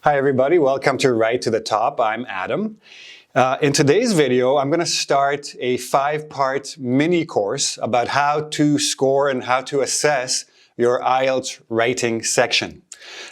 Hi everybody, welcome to Write to the Top. I'm Adam. In today's video, I'm going to start a 5-part mini course about how to score and how to assess your IELTS writing section.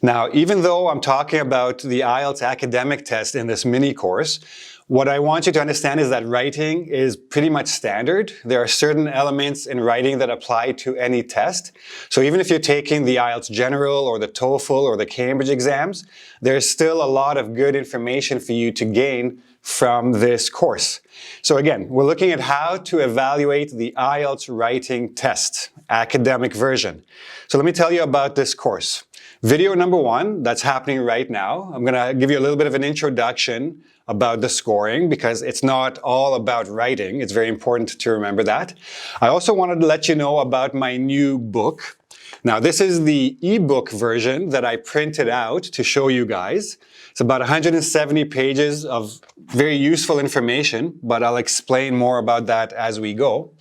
Now, even though I'm talking about the IELTS academic test in this mini course, what I want you to understand is that writing is pretty much standard. There are certain elements in writing that apply to any test. So even if you're taking the IELTS General or the TOEFL or the Cambridge exams, there's still a lot of good information for you to gain from this course. So again, we're looking at how to evaluate the IELTS writing test, academic version. So let me tell you about this course. Video number 1, that's happening right now. I'm going to give you a little bit of an introduction about the scoring because it's not all about writing. It's very important to remember that. I also wanted to let you know about my new book. Now, this is the ebook version that I printed out to show you guys. It's about 170 pages of very useful information, but I'll explain more about that as we go.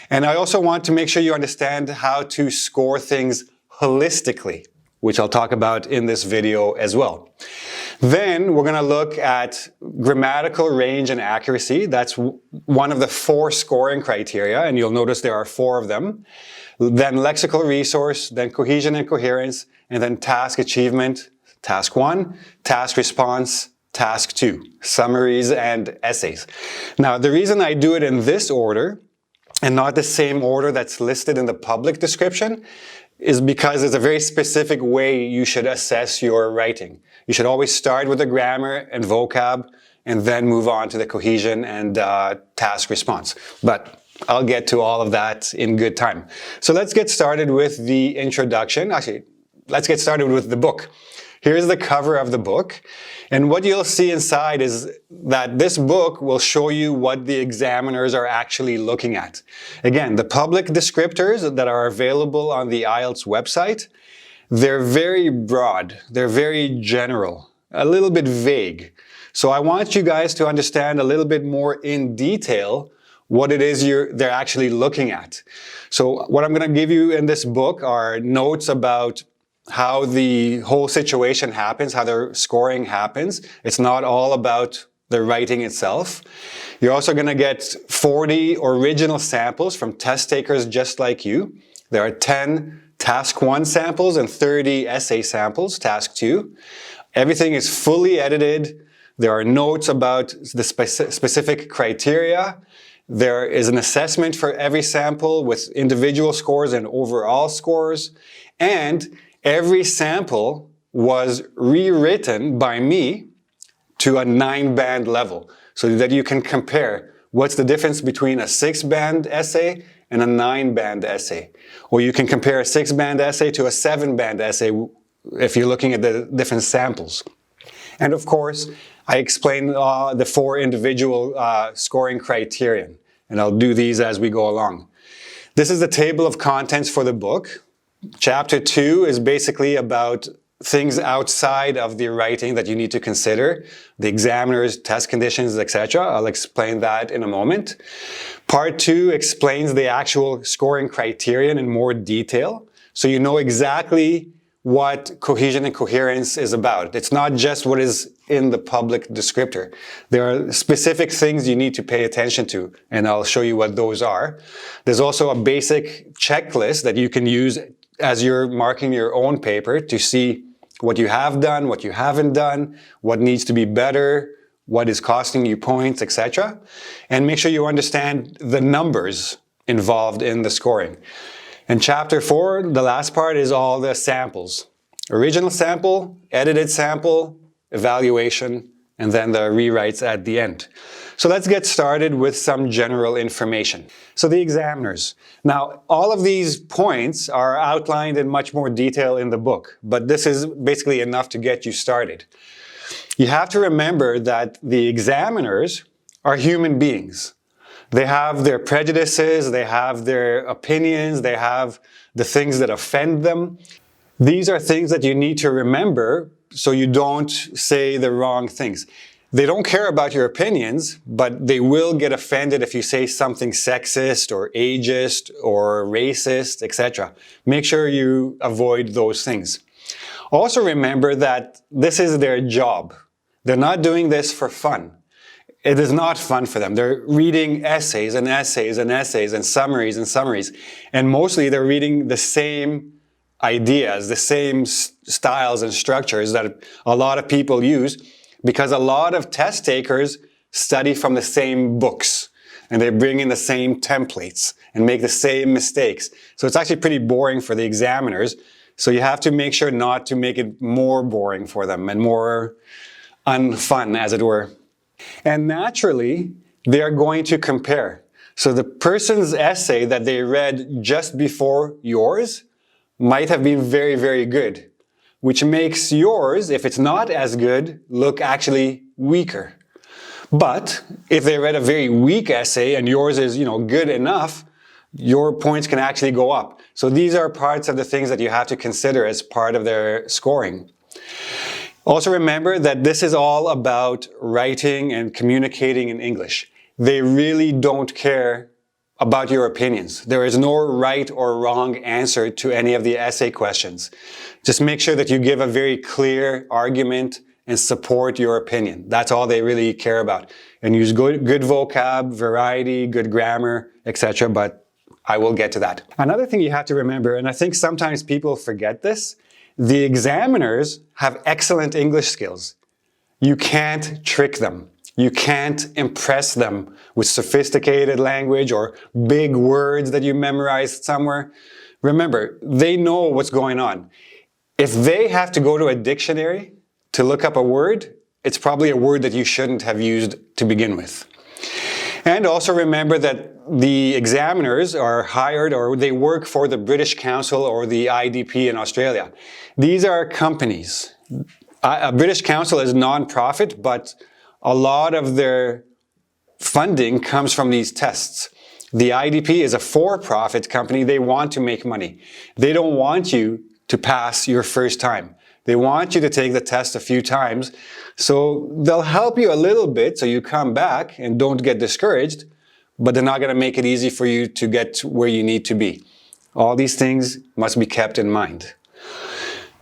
And I also want to make sure you understand how to score things holistically, which I'll talk about in this video as well. Then we're going to look at grammatical range and accuracy. That's one of the 4 scoring criteria, and you'll notice there are 4 of them. Then lexical resource, then cohesion and coherence, and then task achievement, task 1, task response, task 2, summaries and essays. Now, the reason I do it in this order and not the same order that's listed in the public description is because it's a very specific way you should assess your writing. You should always start with the grammar and vocab and then move on to the cohesion and task response. But I'll get to all of that in good time. So let's get started with the introduction. Actually, let's get started with the book. Here's the cover of the book. And what you'll see inside is that this book will show you what the examiners are actually looking at. Again, the public descriptors that are available on the IELTS website, they're very broad, they're very general, a little bit vague. So I want you guys to understand a little bit more in detail what it is they're actually looking at. So what I'm going to give you in this book are notes about how the whole situation happens, how the scoring happens. It's not all about the writing itself. You're also going to get 40 original samples from test takers just like you. There are 10 task 1 samples and 30 essay samples, task 2. Everything is fully edited. There are notes about the specific criteria. There is an assessment for every sample with individual scores and overall scores. And every sample was rewritten by me to a 9-band level so that you can compare what's the difference between a 6-band essay and a 9-band essay. Or you can compare a 6-band essay to a 7-band essay if you're looking at the different samples. And of course, I explain the 4 individual scoring criterion, and I'll do these as we go along. This is the table of contents for the book. Chapter 2 is basically about things outside of the writing that you need to consider, the examiners, test conditions, etc. I'll explain that in a moment. Part 2 explains the actual scoring criterion in more detail, so you know exactly what cohesion and coherence is about. It's not just what is in the public descriptor. There are specific things you need to pay attention to, and I'll show you what those are. There's also a basic checklist that you can use as you're marking your own paper to see what you have done, what you haven't done, what needs to be better, what is costing you points, etc. And make sure you understand the numbers involved in the scoring. And chapter 4, the last part, is all the samples. Original sample, edited sample, evaluation, and then the rewrites at the end. So let's get started with some general information. So the examiners. Now, all of these points are outlined in much more detail in the book, but this is basically enough to get you started. You have to remember that the examiners are human beings. They have their prejudices, they have their opinions, they have the things that offend them. These are things that you need to remember so you don't say the wrong things. They don't care about your opinions, but they will get offended if you say something sexist or ageist or racist, etc. Make sure you avoid those things. Also remember that this is their job. They're not doing this for fun. It is not fun for them. They're reading essays and essays and essays and summaries and summaries. And mostly they're reading the same ideas, the same styles and structures that a lot of people use, because a lot of test takers study from the same books and they bring in the same templates and make the same mistakes. So it's actually pretty boring for the examiners. So you have to make sure not to make it more boring for them and more unfun, as it were. And naturally, they are going to compare. So the person's essay that they read just before yours might have been very, very good, which makes yours, if it's not as good, look actually weaker. But if they read a very weak essay and yours is, good enough, your points can actually go up. So these are parts of the things that you have to consider as part of their scoring. Also remember that this is all about writing and communicating in English. They really don't care about your opinions. There is no right or wrong answer to any of the essay questions. Just make sure that you give a very clear argument and support your opinion. That's all they really care about. And use good vocab, variety, good grammar, etc. But I will get to that. Another thing you have to remember, and I think sometimes people forget this, the examiners have excellent English skills. You can't trick them. You can't impress them with sophisticated language or big words that you memorized somewhere. Remember, they know what's going on. If they have to go to a dictionary to look up a word, it's probably a word that you shouldn't have used to begin with. And also remember that the examiners are hired or they work for the British Council or the IDP in Australia. These are companies. A British Council is non-profit, but a lot of their funding comes from these tests. The IDP is a for-profit company. They want to make money. They don't want you to pass your first time. They want you to take the test a few times. So they'll help you a little bit so you come back and don't get discouraged, but they're not going to make it easy for you to get to where you need to be. All these things must be kept in mind.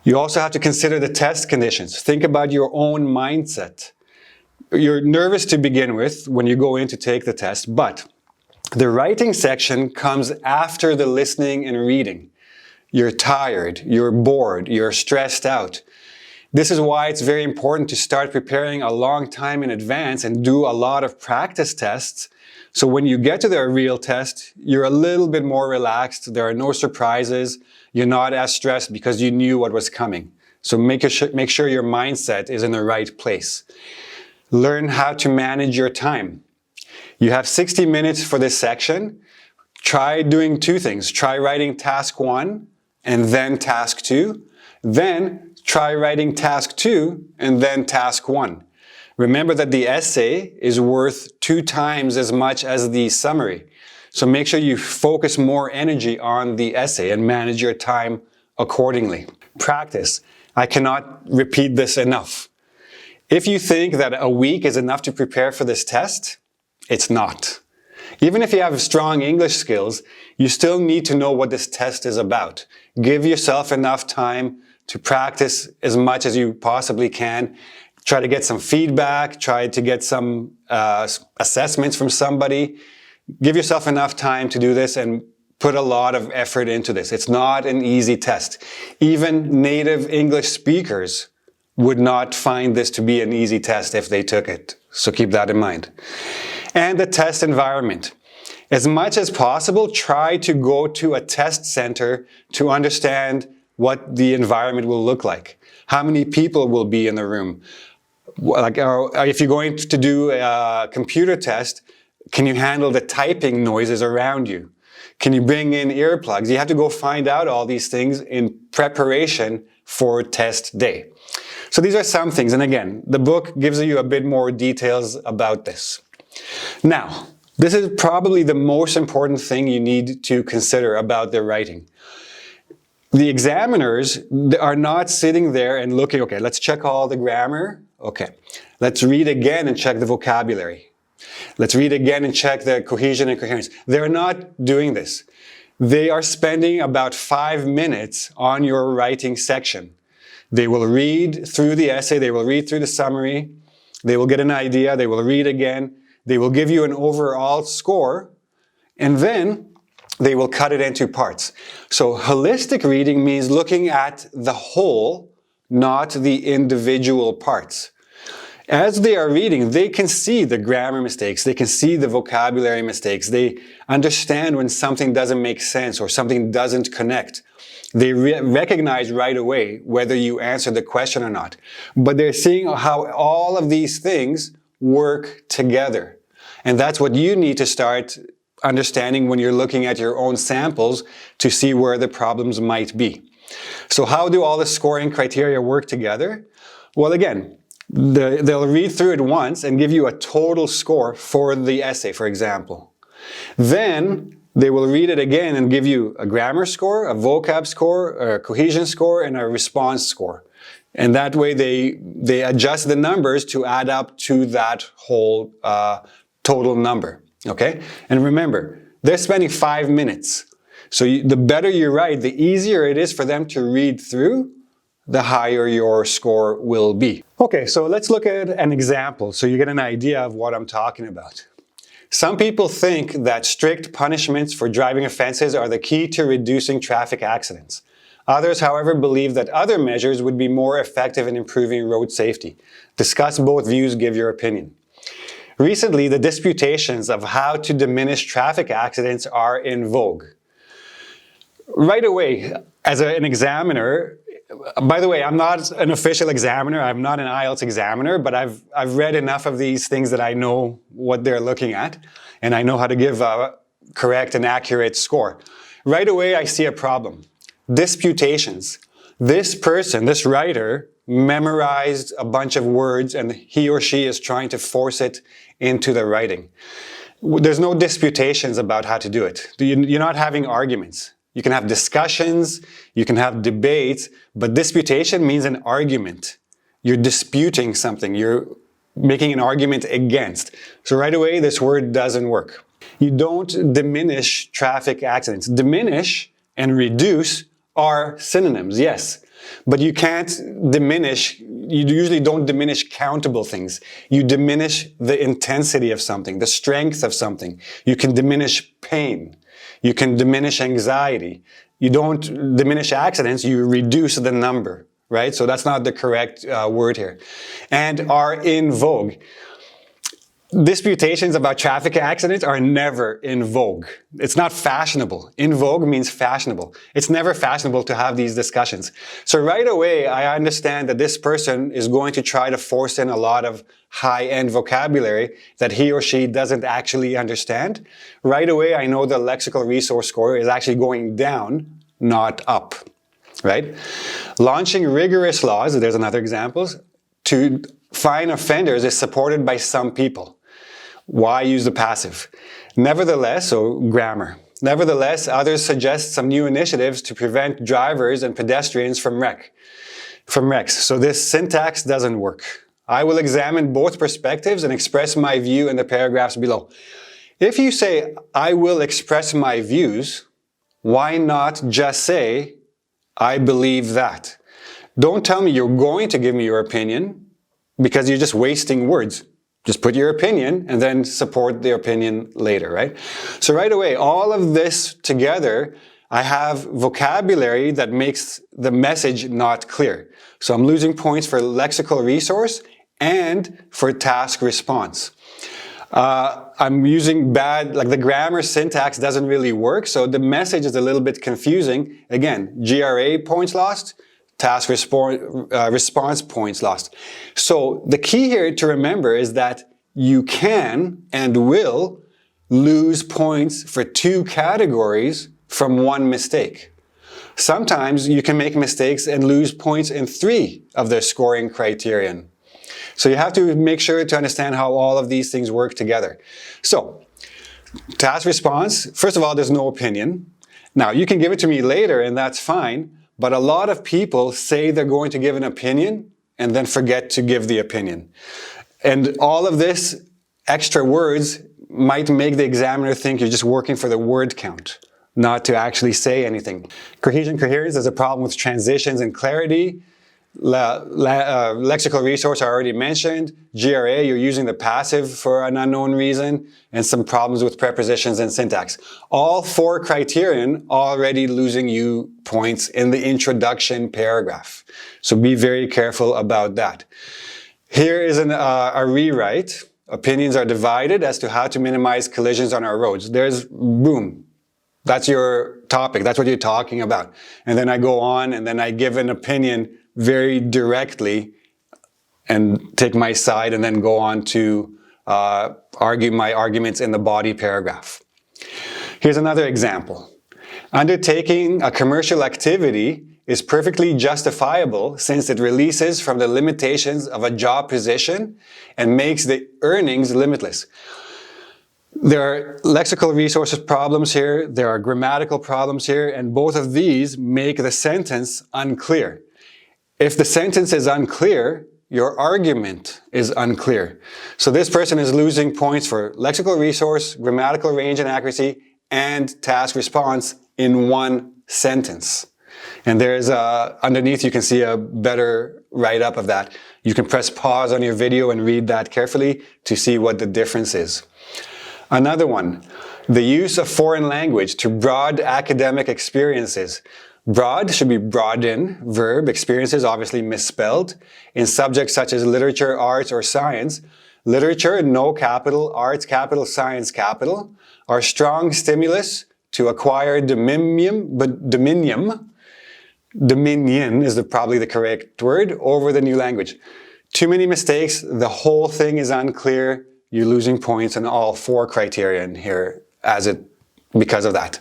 You also have to consider the test conditions. Think about your own mindset. You're nervous to begin with when you go in to take the test, but the writing section comes after the listening and reading. You're tired, you're bored, you're stressed out. This is why it's very important to start preparing a long time in advance and do a lot of practice tests. So when you get to the real test, you're a little bit more relaxed. There are no surprises. You're not as stressed because you knew what was coming. So make sure your mindset is in the right place. Learn how to manage your time. You have 60 minutes for this section. Try doing two things. Try writing task 1 and then task 2. Then try writing task 2 and then task 1. Remember that the essay is worth 2 times as much as the summary. So make sure you focus more energy on the essay and manage your time accordingly. Practice. I cannot repeat this enough. If you think that a week is enough to prepare for this test, it's not. Even if you have strong English skills, you still need to know what this test is about. Give yourself enough time to practice as much as you possibly can. Try to get some feedback, try to get some assessments from somebody. Give yourself enough time to do this and put a lot of effort into this. It's not an easy test. Even native English speakers would not find this to be an easy test if they took it. So keep that in mind. And the test environment. As much as possible, try to go to a test center to understand what the environment will look like. How many people will be in the room? Like, if you're going to do a computer test, can you handle the typing noises around you? Can you bring in earplugs? You have to go find out all these things in preparation for test day. So these are some things. And again, the book gives you a bit more details about this. Now, this is probably the most important thing you need to consider about their writing. The examiners are not sitting there and looking, okay, let's check all the grammar. Okay, let's read again and check the vocabulary. Let's read again and check the cohesion and coherence. They're not doing this. They are spending about 5 minutes on your writing section. They will read through the essay, they will read through the summary, they will get an idea, they will read again, they will give you an overall score, and then they will cut it into parts. So holistic reading means looking at the whole, not the individual parts. As they are reading, they can see the grammar mistakes, they can see the vocabulary mistakes, they understand when something doesn't make sense or something doesn't connect. They recognize right away whether you answered the question or not. But they're seeing how all of these things work together. And that's what you need to start understanding when you're looking at your own samples to see where the problems might be. So how do all the scoring criteria work together? Well, again, they'll read through it once and give you a total score for the essay, for example. Then they will read it again and give you a grammar score, a vocab score, a cohesion score, and a response score. And that way they adjust the numbers to add up to that whole total number. Okay? And remember, they're spending 5 minutes. So the better you write, the easier it is for them to read through, the higher your score will be. Okay, so let's look at an example so you get an idea of what I'm talking about. Some people think that strict punishments for driving offenses are the key to reducing traffic accidents. Others, however, believe that other measures would be more effective in improving road safety. Discuss both views, give your opinion. Recently, the disputations of how to diminish traffic accidents are in vogue. Right away, as an examiner, by the way, I'm not an official examiner, I'm not an IELTS examiner, but I've read enough of these things that I know what they're looking at, and I know how to give a correct and accurate score. Right away, I see a problem. Disputations. This person, this writer, memorized a bunch of words and he or she is trying to force it into the writing. There's no disputations about how to do it. You're not having arguments. You can have discussions, you can have debates, but disputation means an argument. You're disputing something, you're making an argument against. So right away, this word doesn't work. You don't diminish traffic accidents. Diminish and reduce are synonyms, yes. But you can't diminish, you usually don't diminish countable things. You diminish the intensity of something, the strength of something. You can diminish pain. You can diminish anxiety. You don't diminish accidents, you reduce the number, right? So that's not the correct word here. And are in vogue. Disputations about traffic accidents are never in vogue. It's not fashionable. In vogue means fashionable. It's never fashionable to have these discussions. So right away, I understand that this person is going to try to force in a lot of high-end vocabulary that he or she doesn't actually understand. Right away, I know the lexical resource score is actually going down, not up, right? Launching rigorous laws, there's another example, to fine offenders is supported by some people. Why use the passive? Nevertheless, so grammar. Nevertheless, others suggest some new initiatives to prevent drivers and pedestrians from wrecks. So this syntax doesn't work. I will examine both perspectives and express my view in the paragraphs below. If you say, I will express my views, why not just say, I believe that? Don't tell me you're going to give me your opinion because you're just wasting words. Just put your opinion and then support the opinion later, right? So right away, all of this together, I have vocabulary that makes the message not clear. So I'm losing points for lexical resource and for task response. I'm using like the grammar syntax doesn't really work, so the message is a little bit confusing. Again, GRA points lost, task response points lost. So the key here to remember is that you can and will lose points for 2 categories from 1 mistake. Sometimes you can make mistakes and lose points in 3 of the scoring criterion. So you have to make sure to understand how all of these things work together. So, task response, first of all, there's no opinion. Now, you can give it to me later and that's fine, but a lot of people say they're going to give an opinion and then forget to give the opinion. And all of this extra words might make the examiner think you're just working for the word count, not to actually say anything. Cohesion, coherence is a problem with transitions and clarity. Lexical resource I already mentioned. GRA, you're using the passive for an unknown reason, and some problems with prepositions and syntax. All 4 criterion already losing you points in the introduction paragraph. So be very careful about that. Here is a rewrite. Opinions are divided as to how to minimize collisions on our roads. There's, boom. That's your topic. That's what you're talking about. And then I go on and then I give an opinion very directly and take my side and then go on to argue my arguments in the body paragraph. Here's another example. Undertaking a commercial activity is perfectly justifiable since it releases from the limitations of a job position and makes the earnings limitless. There are lexical resources problems here, there are grammatical problems here, and both of these make the sentence unclear. If the sentence is unclear, your argument is unclear. So this person is losing points for lexical resource, grammatical range and accuracy, and task response in one sentence. And there's underneath you can see a better write-up of that. You can press pause on your video and read that carefully to see what the difference is. Another one, the use of foreign language to broad academic experiences. Broad should be broaden, verb, experiences obviously misspelled. In subjects such as literature, arts, or science, literature, no capital, arts, capital, science, capital, are strong stimulus to acquire dominion is probably the correct word, over the new language. Too many mistakes, the whole thing is unclear, you're losing points on all 4 criterion here because of that.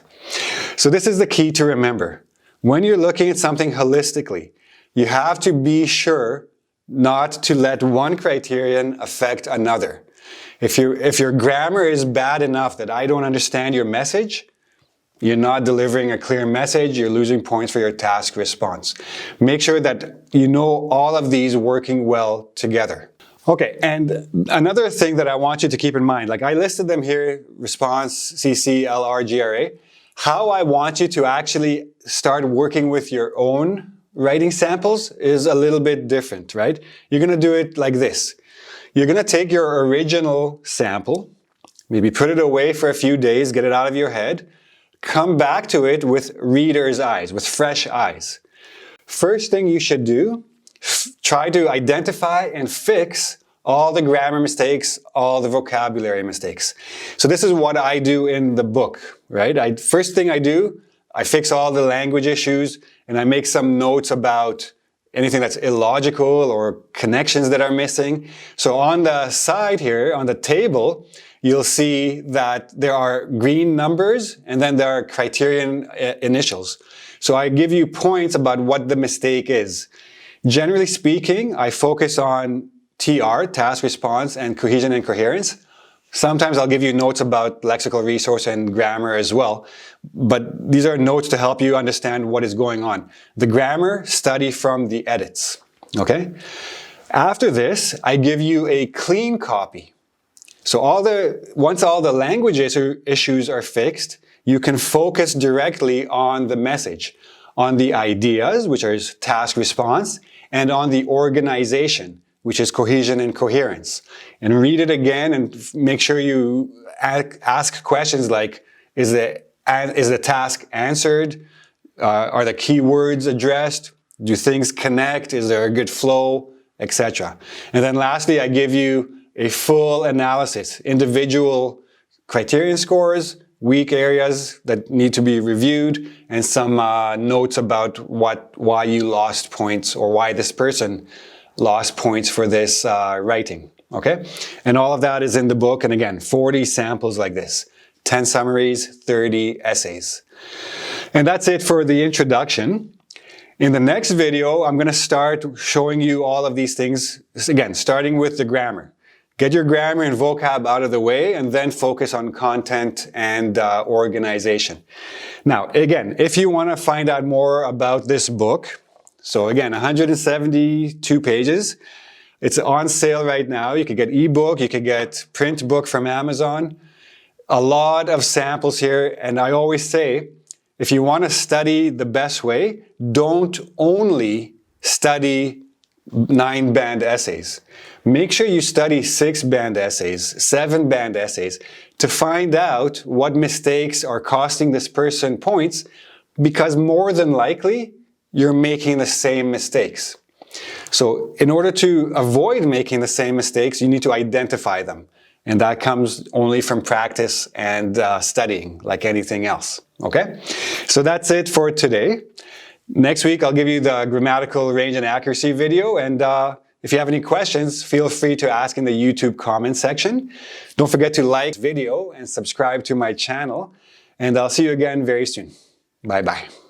So this is the key to remember. When you're looking at something holistically, you have to be sure not to let one criterion affect another. If your grammar is bad enough that I don't understand your message, you're not delivering a clear message, you're losing points for your task response. Make sure that you know all of these working well together. Okay, and another thing that I want you to keep in mind, like I listed them here, response, CC, LR, GRA. How I want you to actually start working with your own writing samples is a little bit different, right? You're going to do it like this. You're going to take your original sample, maybe put it away for a few days, get it out of your head, come back to it with reader's eyes, with fresh eyes. First thing you should do, try to identify and fix all the grammar mistakes, all the vocabulary mistakes. So this is what I do in the book, right? First thing I do, I fix all the language issues and I make some notes about anything that's illogical or connections that are missing. So on the side here, on the table, you'll see that there are green numbers and then there are criterion initials. So I give you points about what the mistake is. Generally speaking, I focus on TR, task response, and cohesion and coherence. Sometimes I'll give you notes about lexical resource and grammar as well, but these are notes to help you understand what is going on. The grammar, study from the edits, okay? After this, I give you a clean copy. So once all the language issues are fixed, you can focus directly on the message, on the ideas, which are task response, and on the organization, which is cohesion and coherence. And read it again and make sure you ask questions like, is the task answered? Are the keywords addressed? Do things connect? Is there a good flow? Etc. And then lastly, I give you a full analysis, individual criterion scores, weak areas that need to be reviewed, and some notes about why you lost points or why this person lost points for this writing, okay? And all of that is in the book, and again, 40 samples like this, 10 summaries, 30 essays. And that's it for the introduction. In the next video, I'm gonna start showing you all of these things, again, starting with the grammar. Get your grammar and vocab out of the way and then focus on content and organization. Now, again, if you want to find out more about this book, so again, 172 pages. It's on sale right now. You could get ebook, you could get print book from Amazon. A lot of samples here, and I always say, if you want to study the best way, don't only study 9 band essays. Make sure you study 6 band essays, 7 band essays to find out what mistakes are costing this person points, because more than likely you're making the same mistakes. So in order to avoid making the same mistakes, you need to identify them. And that comes only from practice and studying, like anything else. Okay? So that's it for today. Next week, I'll give you the grammatical range and accuracy video. And if you have any questions, feel free to ask in the YouTube comment section. Don't forget to like the video and subscribe to my channel. And I'll see you again very soon. Bye-bye.